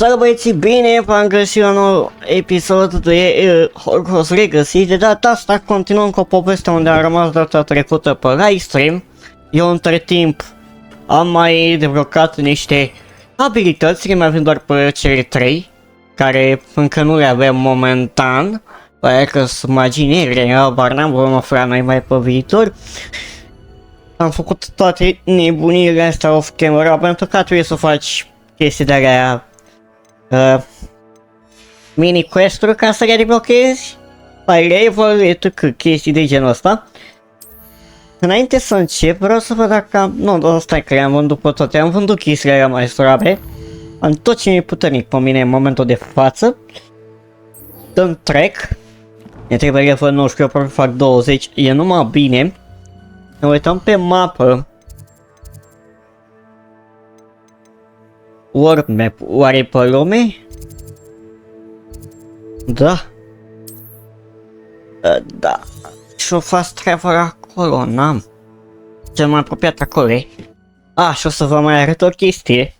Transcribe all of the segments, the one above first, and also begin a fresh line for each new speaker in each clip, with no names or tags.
Salut băieții, bine v-am găsit la un nou episod de Hogwarts Legacy. De data asta continuăm cu o poveste unde am rămas data trecută pe livestream. Eu între timp am mai deblocat niște abilități, mai avem doar pe cele 3, care încă nu le avem momentan. Pare că sunt maginiere, bar n-am, vom afla noi mai pe viitor. Am făcut toate nebunile astea off camera pentru că trebuie să faci chestii de alea mini quest-uri ca să le deblochezi, high level, etc, chestii de genul ăsta. Înainte să încep, vreau să văd dacă am... Nu, stai că le-am vândut pe toate, am vândut chestiile alea mai slabe. Am tot ce mi-e puternic pe mine în momentul de față. Dăm track. Ne trebuie level 19, eu probabil fac 20, e numai bine. Ne uităm pe mapă. World map, oare pe lume? Da. Da. Și-o fast travel acolo, n-am. Cel mai apropiat acolo e. Și o să vă mai arăt o chestie.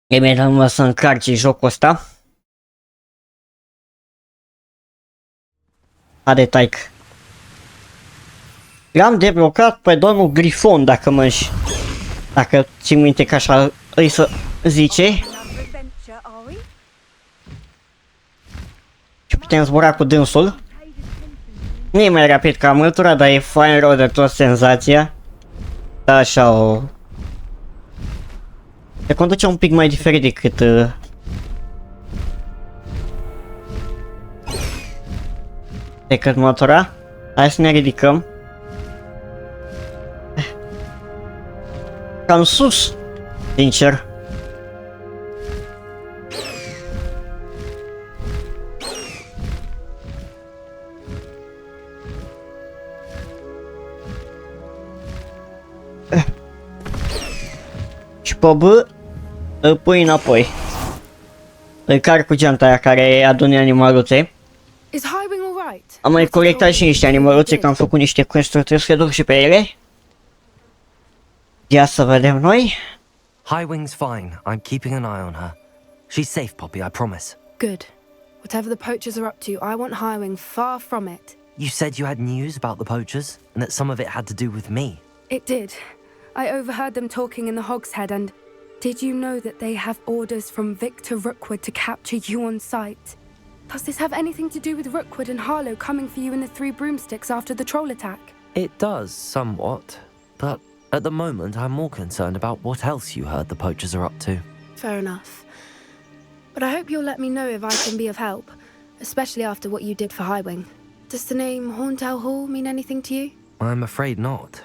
Imediat să încarce jocul ăsta. Haide, taică. L-am deblocat pe domnul Grifon, dacă dacă ții minte că așa îi să zice. Și putem zbura cu dânsul. Nu e mai rapid ca mătura, dar e fain rău de tot senzația. Da, așa o... Se conduce un pic mai diferit decât motora. Hai să ne ridicăm. Cam sus, sincer. Și pe B îl pui înapoi. Îl car cu geanta aia care adună animaluțe. Am mai colectat și niște animaluțe, că am făcut niște quest-uri, trebuie să le duc și pe ele. Ia să vedem noi.
Highwing's fine. I'm keeping an eye on her. She's safe, Poppy, I promise.
Good. Whatever the poachers are up to, I want Highwing far from it.
You said you had news about the poachers, and that some of it had to do with me.
It did. I overheard them talking in the Hogshead, and did you know that they have orders from Victor Rookwood to capture you on sight? Does this have anything to do with Rookwood and Harlow coming for you in the Three Broomsticks after the troll attack?
It does, somewhat. But at the moment, I'm more concerned about what else you heard the poachers are up to.
Fair enough. But I hope you'll let me know if I can be of help, especially after what you did for Highwing. Does the name Horntail Hall mean anything to you?
I'm afraid not.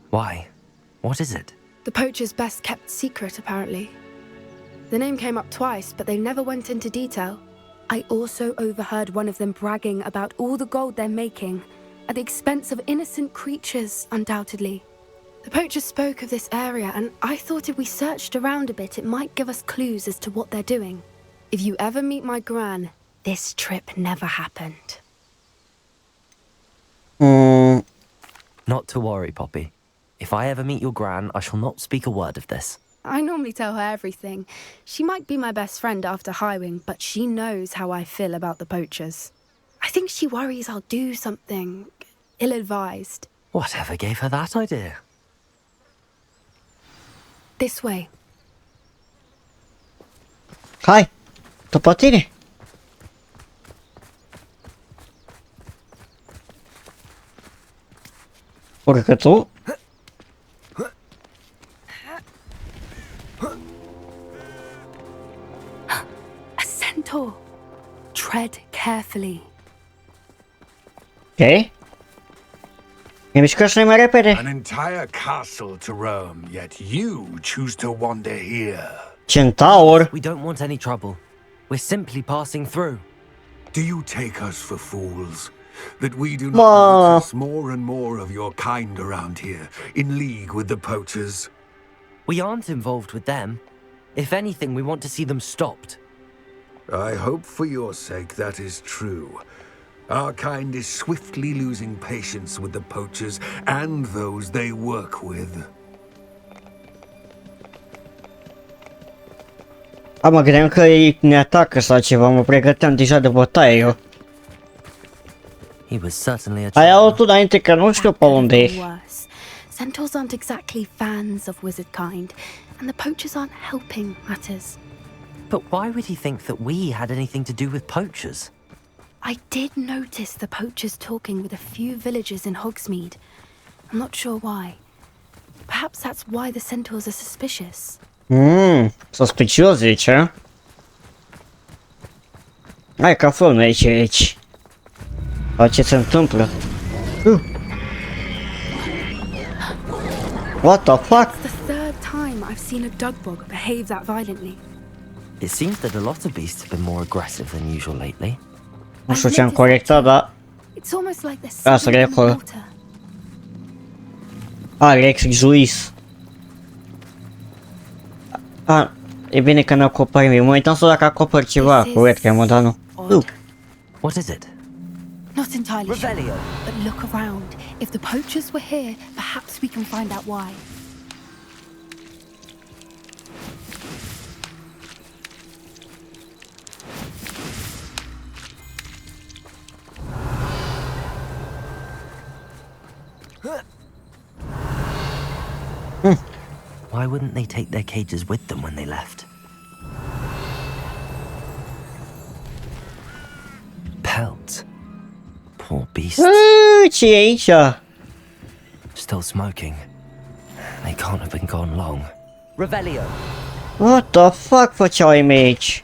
Why? What is it?
The poacher's best kept secret, apparently. The name came up twice, but they never went into detail. I also overheard one of them bragging about all the gold they're making, at the expense of innocent creatures, undoubtedly. The poachers spoke of this area, and I thought if we searched around a bit, it might give us clues as to what they're doing. If you ever meet my gran, this trip never happened.
Not to worry, Poppy. If I ever meet your gran, I shall not speak a word of this.
I normally tell her everything. She might be my best friend after Highwing, but she knows how I feel about the poachers. I think she worries I'll do something ill-advised.
Whatever gave her that idea?
This way.
Hai, după tine. Urcă tu.
A centaur. Tread carefully.
Ok. Ne mișcăm și noi mai repede.
An entire castle to roam, yet you choose to wander here.
Centaur.
We don't want any trouble. We're simply passing through.
Do you take us for fools? That we do not notice more and more of your kind around here, in league with the poachers?
We aren't involved with them. If anything, we want to see them stopped.
I hope for your sake that is true. Our kind is swiftly losing patience with the poachers and those they work with.
Mă gândeam că ei ne atacă sau ceva, mă pregăteam deja de bătaie eu.
He was certainly a
Ai
charmer.
auzit înainte că nu știu pe unde e.
Worse. Centaurs aren't exactly fans of wizard kind, and the poachers aren't helping matters.
But why would he think that we had anything to do with poachers?
I did notice the poachers talking with a few villagers in Hogsmeade. I'm not sure why. Perhaps that's why the centaurs are suspicious.
Suspicios zice. Hai că aflăm noi aici. Sau ce se întâmplă? What the fuck?
It's the third time I've seen a dugbog behave that violently.
It seems that a lot of beasts have been more aggressive than usual lately.
Nu știu ce am corectat, dar...
It's almost like they're
That's
swimming in the
really
water.
Alex Juiz. E bine că ne acoperim. Mă uitam să dacă acoperi ceva cu webcam, dar nu.
What is it?
Not entirely sure,
Revelio.
but look around. If the poachers were here, perhaps we can find out why.
Why wouldn't they take their cages with them when they left? Pelts. Poor beasts.
Ce e aici?
Still smoking. They can't have been gone long. Revelio.
What the fuck făceau ei mei aici?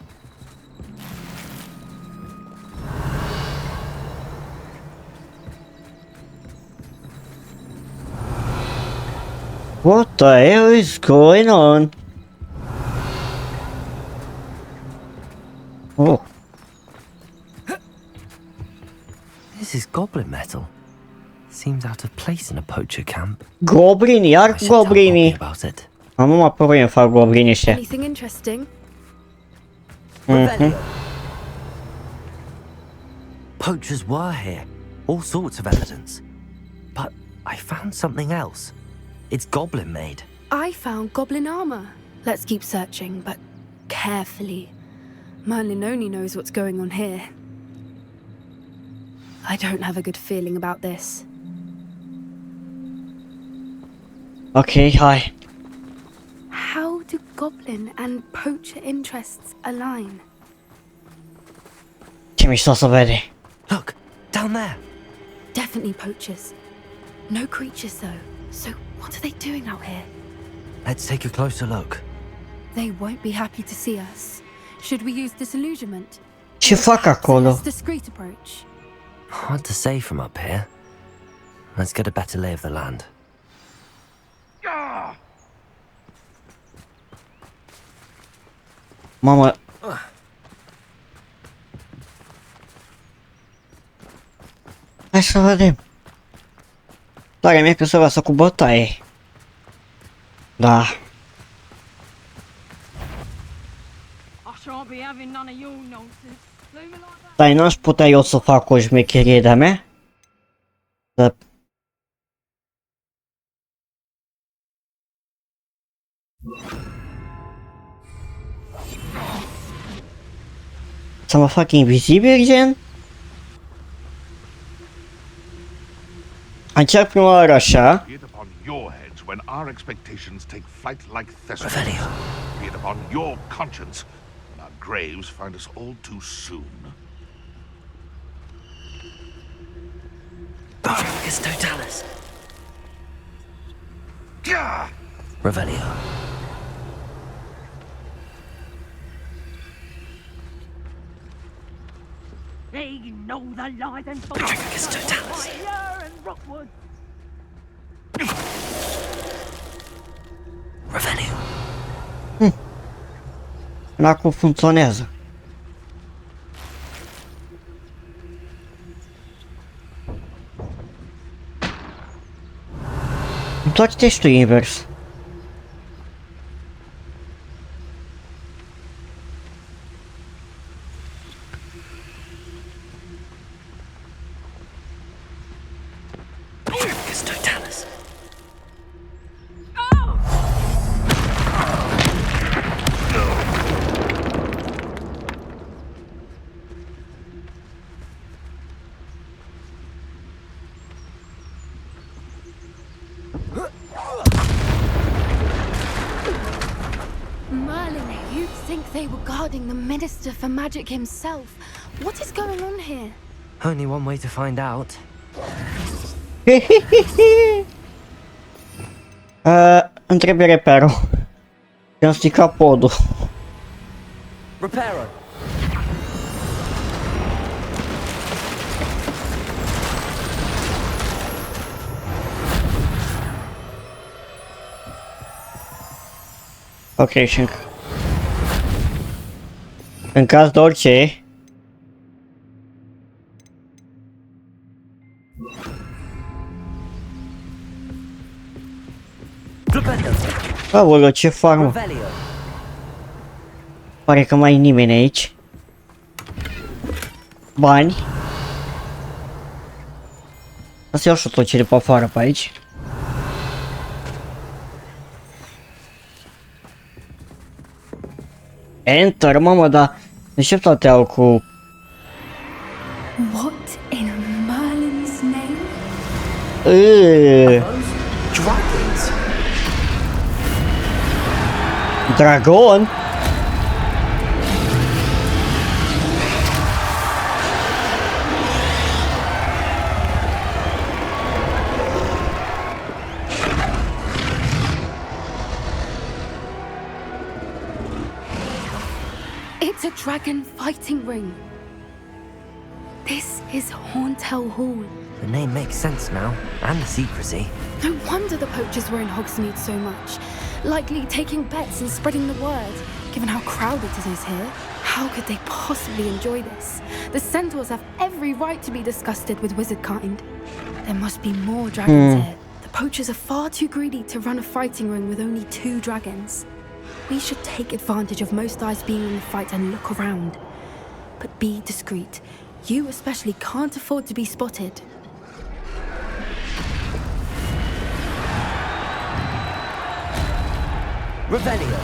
What the hell is going on? Oh,
This is goblin metal. Seems out of place in a poacher camp.
goblini, iar
I should tell Bobby
goblini.
about it.
Am mă apărui în fac goblini ăștia.
Anything interesting?
Revelio. Poachers were here. All sorts of evidence. But I found something else. It's goblin made.
I found goblin armor. Let's keep searching, but carefully. Merlin only knows what's going on here. I don't have a good feeling about this.
Ok, hai.
How do goblin and poacher interests align?
Ce mișto să vede.
Look, down there.
Definitely poachers. No creatures though. So what are they doing out here?
Let's take a closer look.
They won't be happy to see us. Should we use disillusionment?
Ce fac acolo?
Less discreet approach.
Hard to say from up here. Let's get a better lay of the land.
Mamă. Hai să vedem. Tare mie că se lasă cu bătaie. Da.
I shan't be having none of your nonsense. Leave it like that.
Dar n-aș putea eu să fac o șmecherie de-a mea? Să... Să mă fac invizibil, gen? Încerc prima oară așa.
Be it upon your heads when our expectations take flight like thistles.
Revelio.
Be it upon your conscience when our graves find us all too soon.
Bifurcus totalis.
Gah!
Revelio.
They know the lies and
Bifurcus totalis.
fire and Rockwood.
Revelio.
Acum funcționează. Întoarce-te și tu invers.
Bifurcus totalis.
guarding the Minister for Magic himself. What is going on here?
Only one way to find out.
Îmi trebuie reperul. I-am stricat podul.
Reparo.
Ok, și în caz de orice. Aoleu, ce farmă. Pare că mai e nimeni aici. Bani. O să iau și tot ce de pe afară pe aici. Enter, mamă, dar de ce toate au cu...
What in Merlin's name?
Dragons.
Dragon?
It's a dragon fighting ring. This is Hauntel Hall.
The name makes sense now, and the secrecy.
No wonder the poachers were in Hogsmeade so much. Likely taking bets and spreading the word, given how crowded it is here. How could they possibly enjoy this? The centaurs have every right to be disgusted with wizard kind. There must be more dragons here. The poachers are far too greedy to run a fighting ring with only 2 dragons. We should take advantage of most eyes being in the fight and look around. But be discreet. You especially can't afford to be spotted.
Revelio.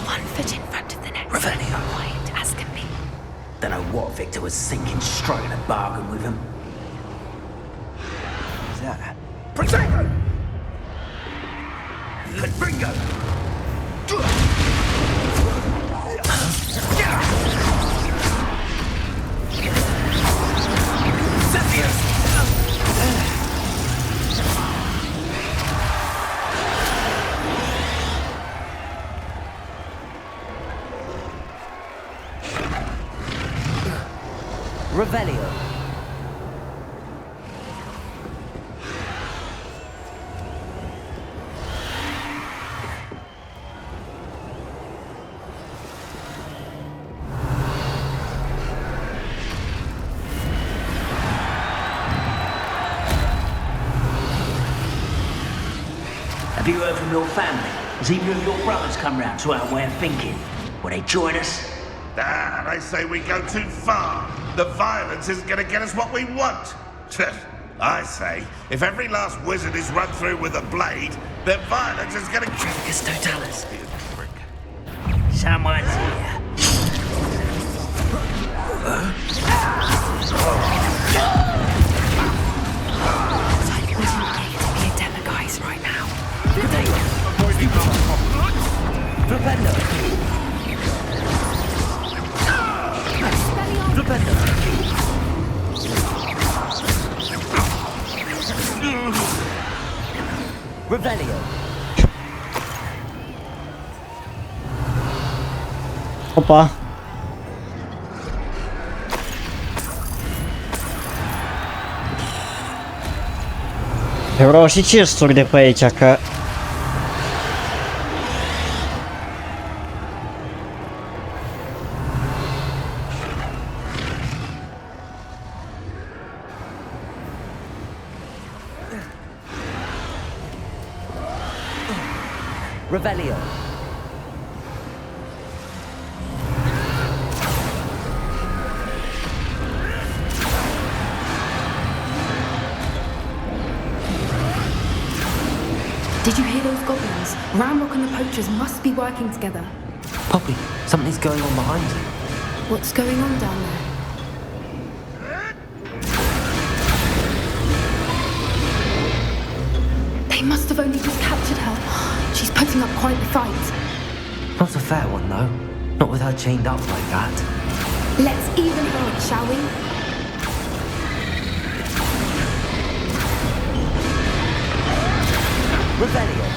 One foot in front of the next.
Revelio.
Quiet as can be.
Don't know what Victor was thinking, striking a bargain with him. Who's that?
Protego! Bingo!
Revelio.
Have you heard from your family? Has either of your brothers come round to our way of thinking? Will they join us?
Ah, they say we go too far. The violence isn't going to get us what we want. I say, if every last wizard is run through with a blade, then violence is going to...
Dracus totalis. Someone's here.
I wouldn't like to be a demagogue right now.
Rependo. Rependo. Revelio.
Opa. Eu vreau și chesturi de pe aici, că...
Revelio.
Did you hear those goblins? Ramrock and the poachers must be working together.
Poppy, something's going on behind you.
What's going on down there? must have only just captured her. She's putting up quite the fight.
Not a fair one, though. Not with her chained up like that.
Let's even her up, shall we?
Revelio.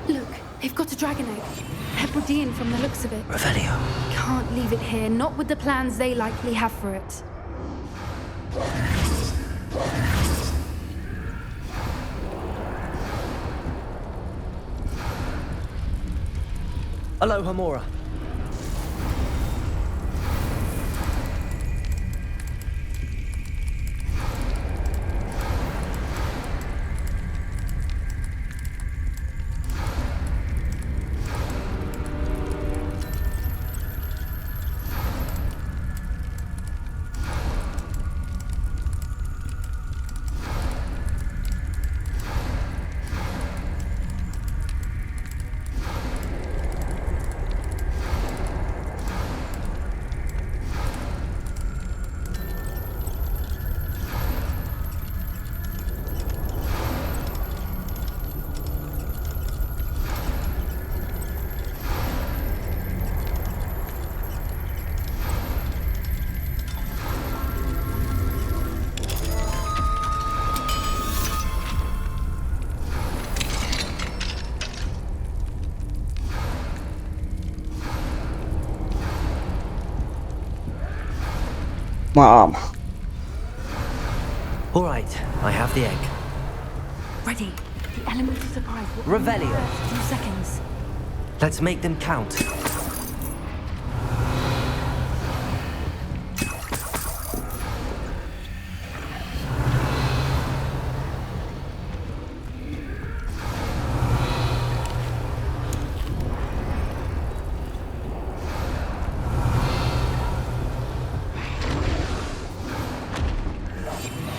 Look, they've got a dragon egg. Hebridean from the looks of it.
Revelio.
Can't leave it here, not with the plans they likely have for it.
Hello, Hamora.
Mom.
All right, I have the egg.
Ready. The element of surprise will
Revelio.
in 2 seconds.
Let's make them count.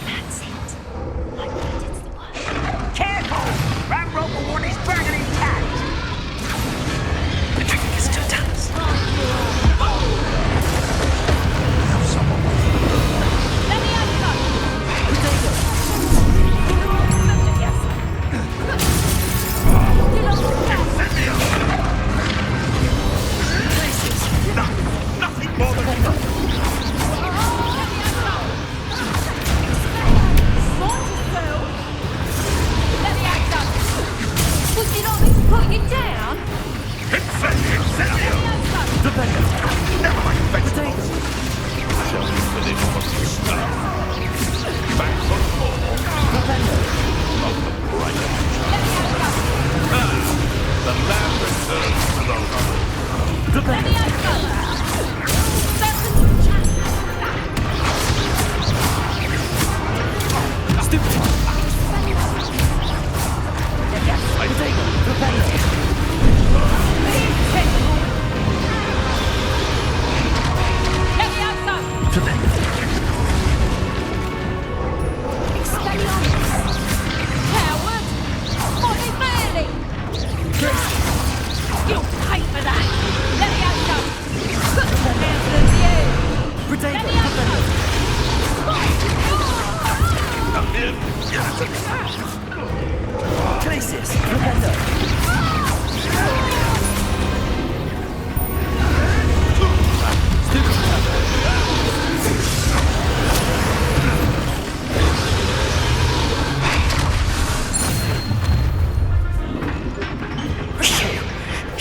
That's it. I bet it's the one.
Careful! That rope will warn his dragon intact! The dragon is too tense.
Let me have
Nothing more than enough.
Would you not be putting it down?
Incendio! Never mind vegetables. Shall we finish what we start? Back for more. Of the bright the land returns to the road.
Let me have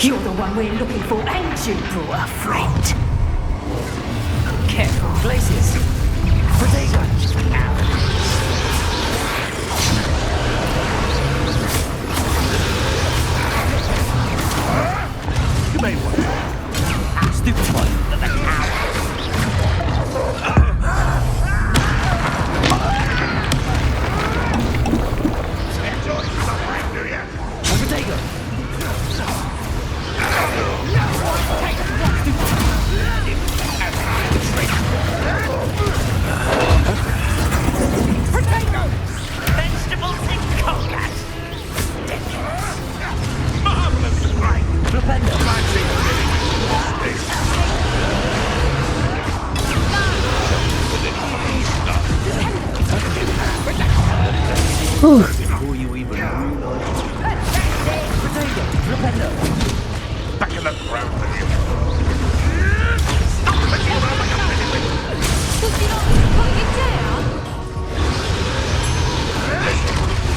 You're the one we're looking for, and you brought a friend. Careful.
Places.
You may want
Stupid one.
enjoy suffering, do you?
Potato. Before you even realize.
Back in the ground with you.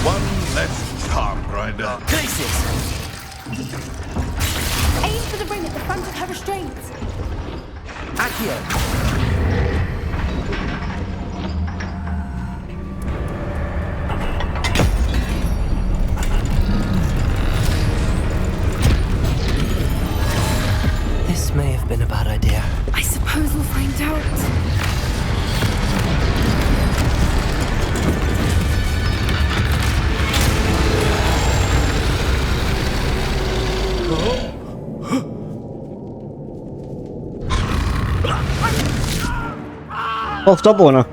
One less charm grinder.
Places.
Aim for the ring at the front of her restraints.
Accio. This may have been a bad idea.
I suppose we'll find out.
Poftă bună!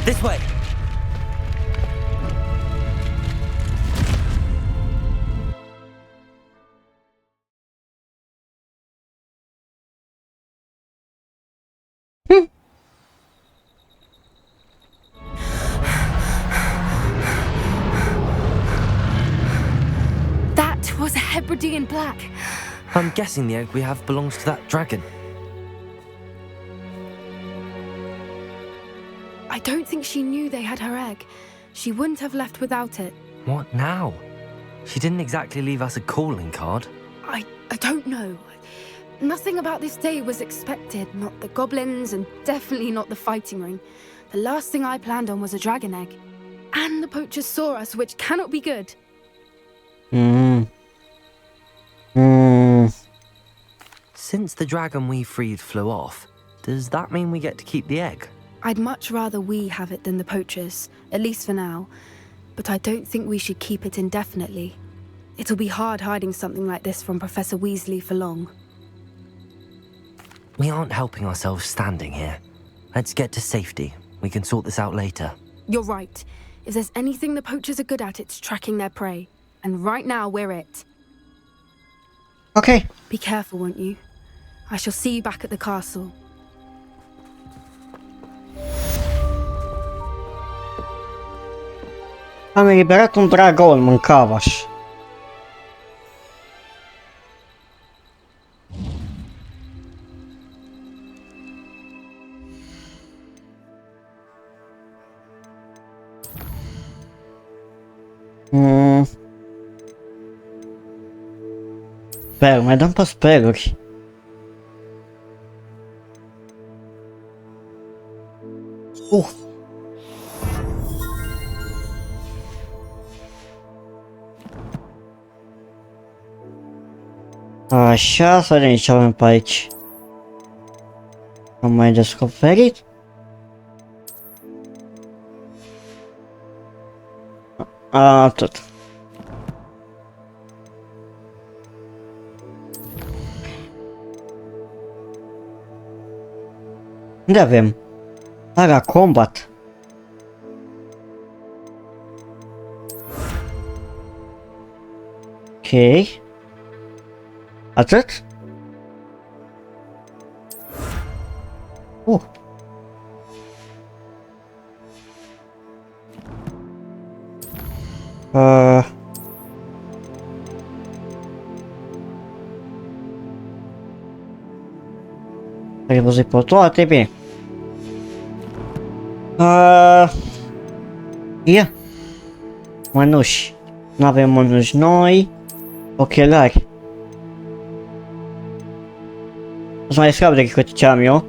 This way.
That was a Hebridean black.
I'm guessing the egg we have belongs to that dragon.
I don't think she knew they had her egg. She wouldn't have left without it.
What now? She didn't exactly leave us a calling card.
I don't know. Nothing about this day was expected. Not the goblins, and definitely not the fighting ring. The last thing I planned on was a dragon egg. And the poachers saw us, which cannot be good.
Since the dragon we freed flew off, does that mean we get to keep the egg?
I'd much rather we have it than the poachers, at least for now. But I don't think we should keep it indefinitely. It'll be hard hiding something like this from Professor Weasley for long.
We aren't helping ourselves standing here. Let's get to safety. We can sort this out later.
You're right. If there's anything the poachers are good at, it's tracking their prey. And right now, we're it.
Ok.
Be careful, won't you? I shall see you back at the castle.
Am eliberat un dragon, mâncava-și. Spell, mai dăm pe spelluri. Așa, să vedem ce avem pe aici. Am mai descoperit. Atât. Unde avem? Ara combat. Ok. Atât? Ai văzut pe toate, bine. Ia. Mănuși. N-avem mănuși noi. Ochelari. O să mai scap decât ce am eu.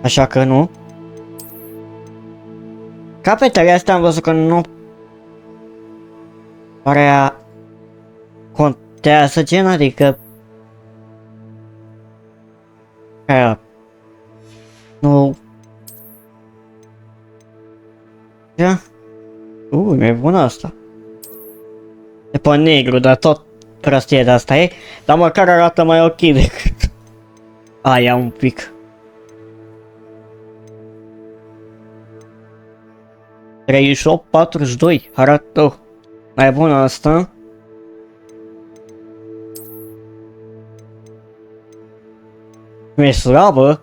Așa că nu. Capetele astea am văzut că nu prea afectează gen, adică... Aia... Nu... Ia? E bună asta. E pe negru, dar tot prostie de asta e. Dar măcar arată mai ok decât... Aia un pic. 38-42, arată mai bună asta. Mi-e slabă.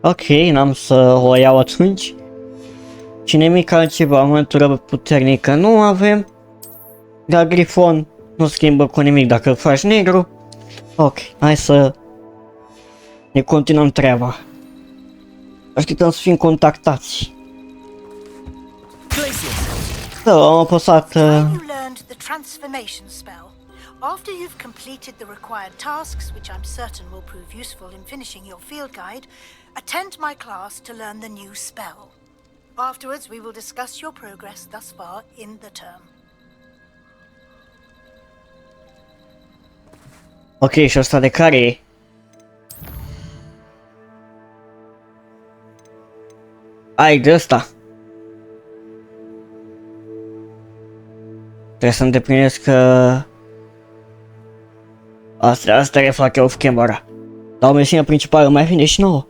Ok, n-am să o iau atunci. Și nimic altceva, mântură puternică nu avem. Dar grifon nu schimbă cu nimic dacă îl faci negru. Ok, hai să ne continuăm treaba. Așteptăm să fim contactați. Da, am apăsat...
You learned the transformation spell. After you've completed the required tasks, which I'm certain will prove useful in finishing your field guide, attend my class to learn the new spell. Afterwards, we will discuss your progress thus far in the term.
Ok, și ăsta de care e? Ai de ăsta. Trebuie să îndeplinesc asta refac eu camera. Dar o misiune principală mai vine și nouă.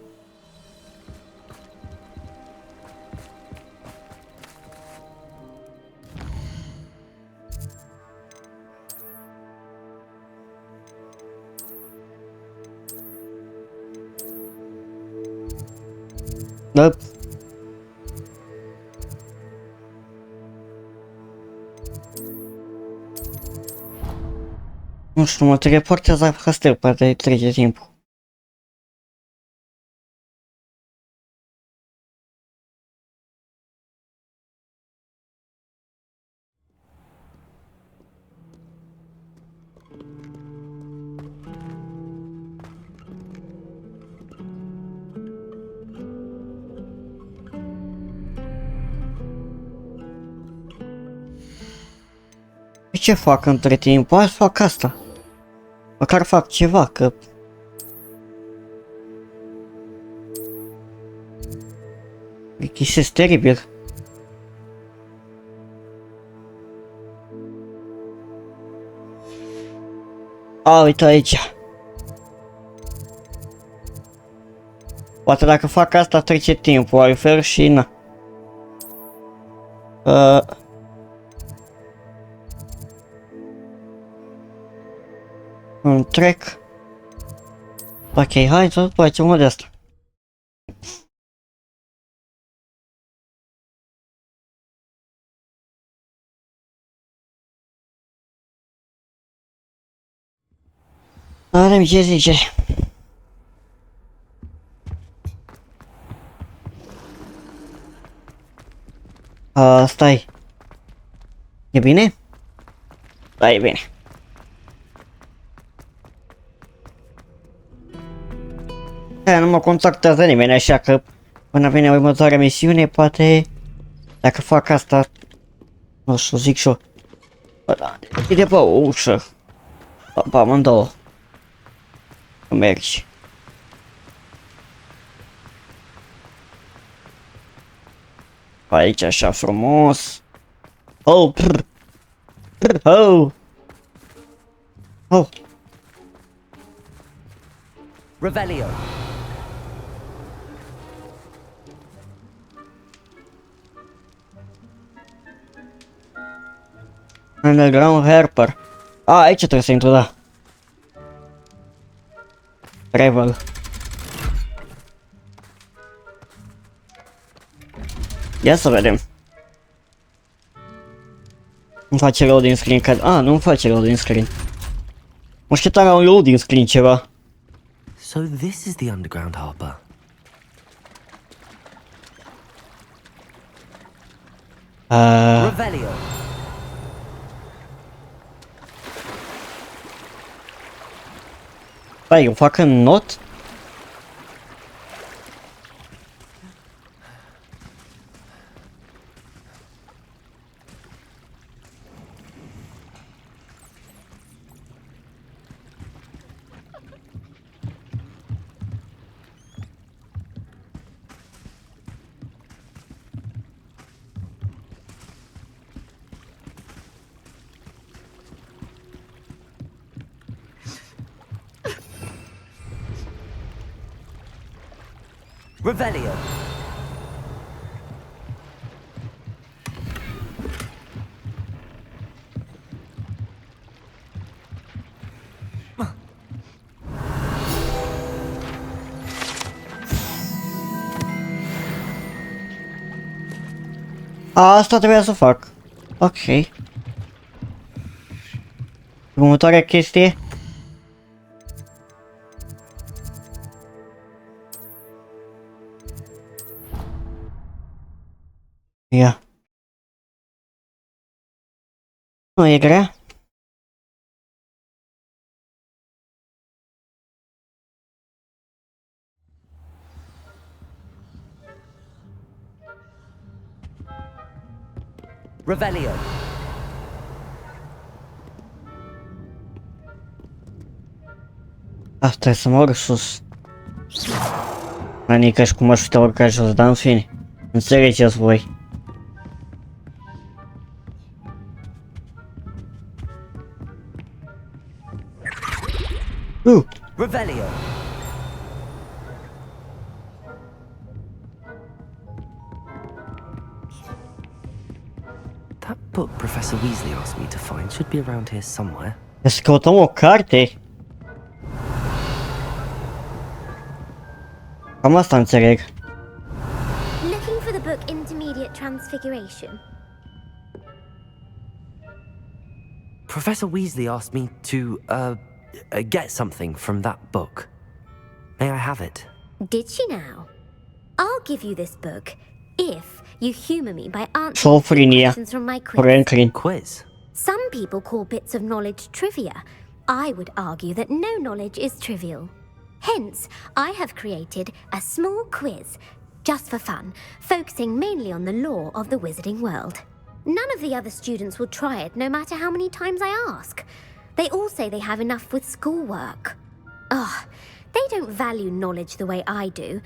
Da. Nu știu, mă teleportează la castel, poate trece timpul. Ce fac între timp? Azi fac asta. Măcar fac ceva, că... Chisesc teribil. A, uite aici. Poate dacă fac asta trece timpul, altfel și na. Un trec. Ok, hai să facem o de asta. Avem ce zice. Stai. E bine? Da, e bine. Nu mă contactează nimeni, așa că până vine următoarea misiune, poate dacă fac asta, nu știu, zic și-o. E de pe o ușă. Pe amândouă. Mergi. Aici așa frumos. Oh, prr. Prr, oh. Oh.
Revelio.
Underground Harper. Aici trebuie să intru, da. Travel. Ia să vedem. Nu face loading screen, că... nu face loading screen. Mă așteptam la un loading screen ceva.
So this is the underground harbor. Revelio.
Stai, eu fac în not?
Revelio.
Asta trebuia să fac. Ok. Următoarea chestie. Ia. Nu e grea.
Revelio.
Asta trebuie să mă urc sus. Adică și cum aș putea urca jos, dar în fine. Înțelegeți voi.
Revelio. That book Professor Weasley asked me to find should be around here somewhere.
Să căutăm o carte? Cam asta înțeleg.
Looking for the book Intermediate Transfiguration.
Professor Weasley asked me to, get something from that book. May I have it?
Did she now? I'll give you this book if you humor me by answering questions from my quiz.
Franklin.
Quiz?
Some people call bits of knowledge trivia. I would argue that no knowledge is trivial. Hence, I have created a small quiz, just for fun, focusing mainly on the lore of the wizarding world. None of the other students will try it, no matter how many times I ask. They all say they have enough with schoolwork. Ugh, they don't value knowledge the way I do.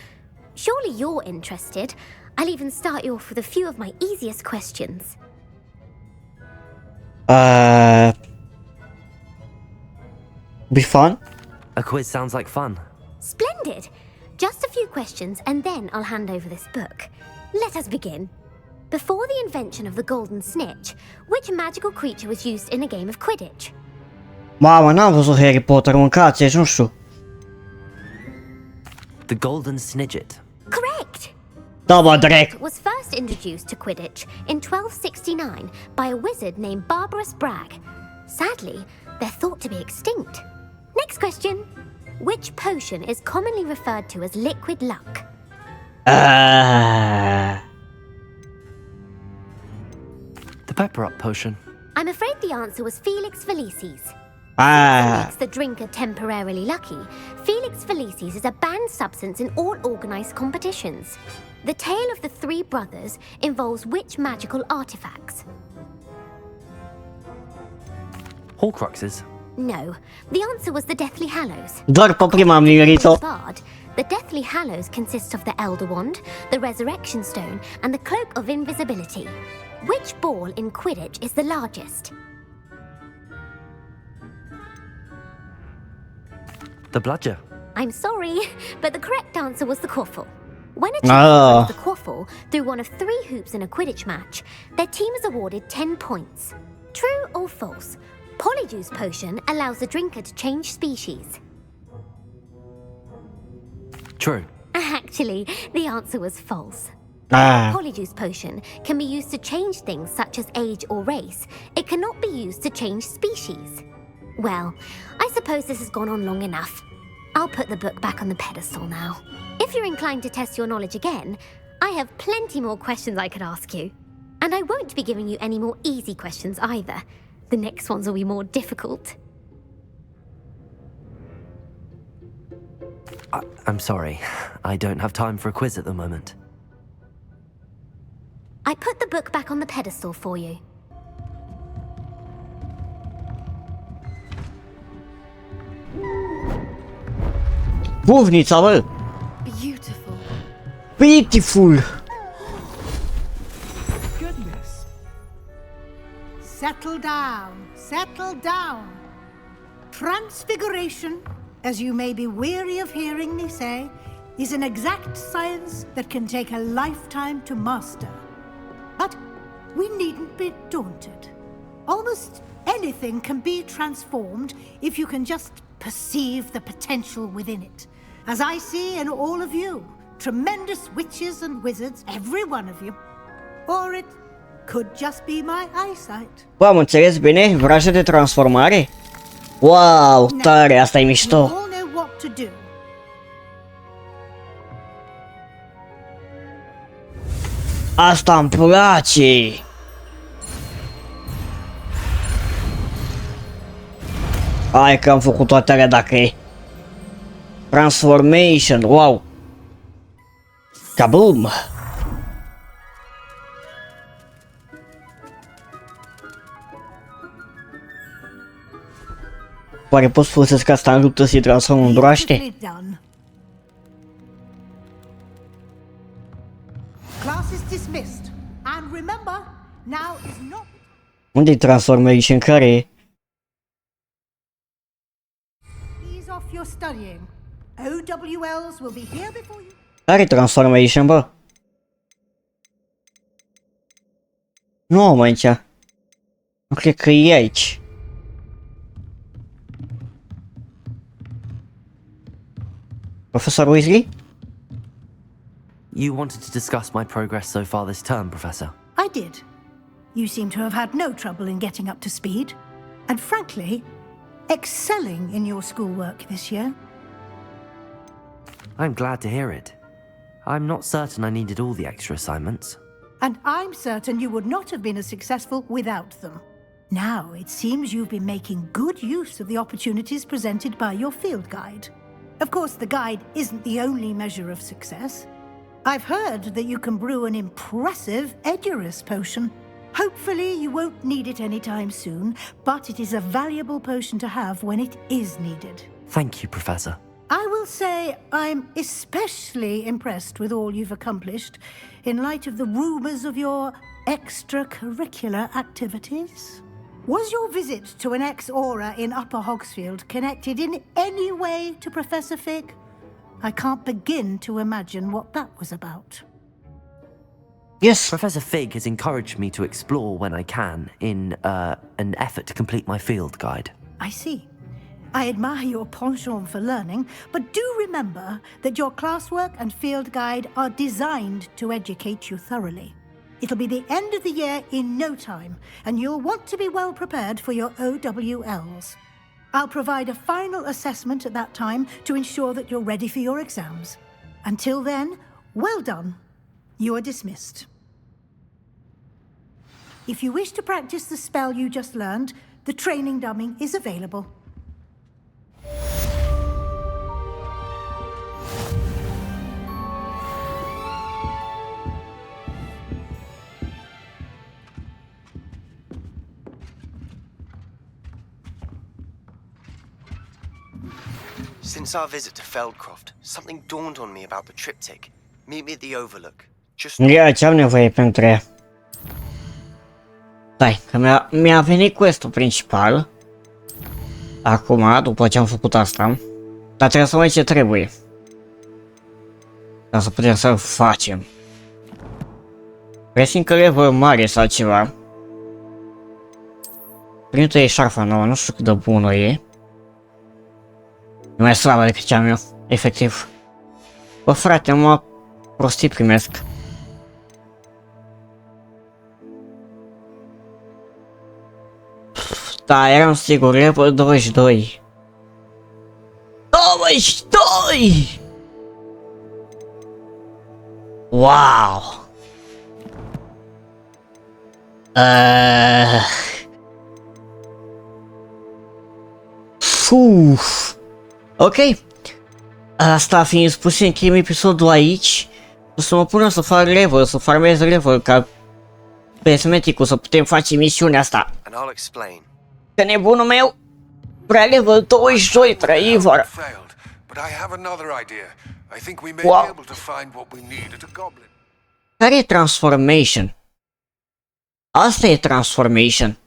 Surely you're interested. I'll even start you off with a few of my easiest questions.
Be fun?
A quiz sounds like fun.
Splendid! Just a few questions and then I'll hand over this book. Let us begin. Before the invention of the golden snitch, which magical creature was used in a game of Quidditch?
Mamă, n-am văzut Harry Potter, mâncați, nu știu.
The Golden Snidget.
Correct!
Da, mă, drept.
Was first introduced to Quidditch in 1269 by a wizard named Barbarous Bragg. Sadly, they're thought to be extinct. Next question. Which potion is commonly referred to as liquid luck?
The Pepper Up potion.
I'm afraid the answer was Felix Felicis. That makes the drinker temporarily lucky. Felix Felicis is a banned substance in all organized competitions. The tale of the three brothers involves which magical artifacts?
Horcruxes.
No, the answer was the Deathly Hallows.
Doar pe prima am nimerit-o.
Bard, the Deathly Hallows consists of the Elder Wand, the Resurrection Stone, and the Cloak of Invisibility. Which ball in Quidditch is the largest?
The Bludger.
I'm sorry, but the correct answer was the Quaffle. When a team throws the Quaffle through one of 3 hoops in a Quidditch match, their team is awarded 10 points. True or false? Polyjuice Potion allows the drinker to change species.
True.
Actually, the answer was false. Polyjuice Potion can be used to change things such as age or race. It cannot be used to change species. Well, I suppose this has gone on long enough. I'll put the book back on the pedestal now. If you're inclined to test your knowledge again, I have plenty more questions I could ask you. And I won't be giving you any more easy questions either. The next ones will be more difficult.
I'm sorry. I don't have time for a quiz at the moment.
I put the book back on the pedestal for you.
Buvnița, bă!
Beautiful.
Beautiful!
Goodness.
Settle down, settle down. Transfiguration, as you may be weary of hearing me say, is an exact science that can take a lifetime to master. But we needn't be daunted. Almost anything can be transformed if you can just perceive the potential within it. As I see in all of you, tremendous witches and wizards, every one of you. Or it could just be my eyesight.
Bă, am înțeles bine? Vraja de transformare? Wow, tare, asta e mișto.
We all know what to do.
Asta îmi place. Hai că am făcut toate alea dacă e. Transformation, wow. Kaboom. Oare pot folosesc asta în luptă să-i transform în broaște?
Class is dismissed. And remember, now is not...
Unde-i transformation? Care e?
Ease off your studying. OWLs will be here before you...
Care-i transformation, bă? Nu am aici. Nu cred că e aici. Professor Weasley?
You wanted to discuss my progress so far this term, Professor?
I did. You seem to have had no trouble in getting up to speed. And frankly, excelling in your schoolwork this year.
I'm glad to hear it. I'm not certain I needed all the extra assignments.
And I'm certain you would not have been as successful without them. Now, it seems you've been making good use of the opportunities presented by your field guide. Of course, the guide isn't the only measure of success. I've heard that you can brew an impressive Edurus potion. Hopefully, you won't need it anytime soon, but it is a valuable potion to have when it is needed.
Thank you, Professor.
I will say I'm especially impressed with all you've accomplished in light of the rumors of your extracurricular activities. Was your visit to an ex-aura in Upper Hogsfield connected in any way to Professor Fig? I can't begin to imagine what that was about.
Yes.
Professor Fig has encouraged me to explore when I can in an effort to complete my field guide.
I see. I admire your penchant for learning, but do remember that your classwork and field guide are designed to educate you thoroughly. It'll be the end of the year in no time, and you'll want to be well prepared for your OWLs. I'll provide a final assessment at that time to ensure that you're ready for your exams. Until then, well done. You are dismissed. If you wish to practice the spell you just learned, the training dummy is available.
Since our visit to Feldcroft, something dawned on me about the triptych. Meet me at the Overlook. Just...
Ia ce am nevoie pentru ea. Stai, că mi-a venit quest-ul principal. Acum, după ce am făcut asta. Dar trebuie să mai ce trebuie. Ca să putem să-l facem. Presimt că level mare sau ceva. Primită e șarfa nouă, nu știu cât de bună e. E mai slabă decât cea mea, efectiv. Bă frate, mă prostii primesc. Da, eram sigur, level 22. 22! Wow! Ok. Asta fiind spus, încheiem episodul aici. O să mă pun să fac level, să farmez level ca pe Smeticul să putem face misiunea asta. Că nebunul meu vrea level 22, trăivor. Wow. Care e transformation? Asta e transformation.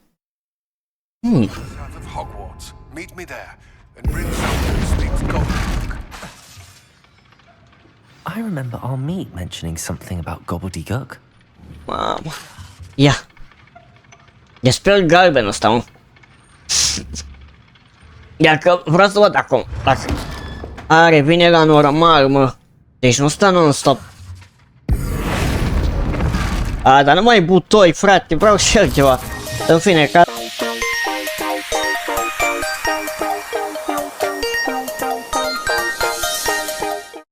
Hogwarts. Meet me there and bring someone who speaks Goblin.
I remember our meet mentioning something about gobbledygook.
Mamă. Ia. E spre galben ăsta, mă. Iar că vreau să văd acum. Dacă revine la normal, mă. Deci nu stă non-stop. Dar nu mai butoi, frate, vreau și altceva. În fine, ca...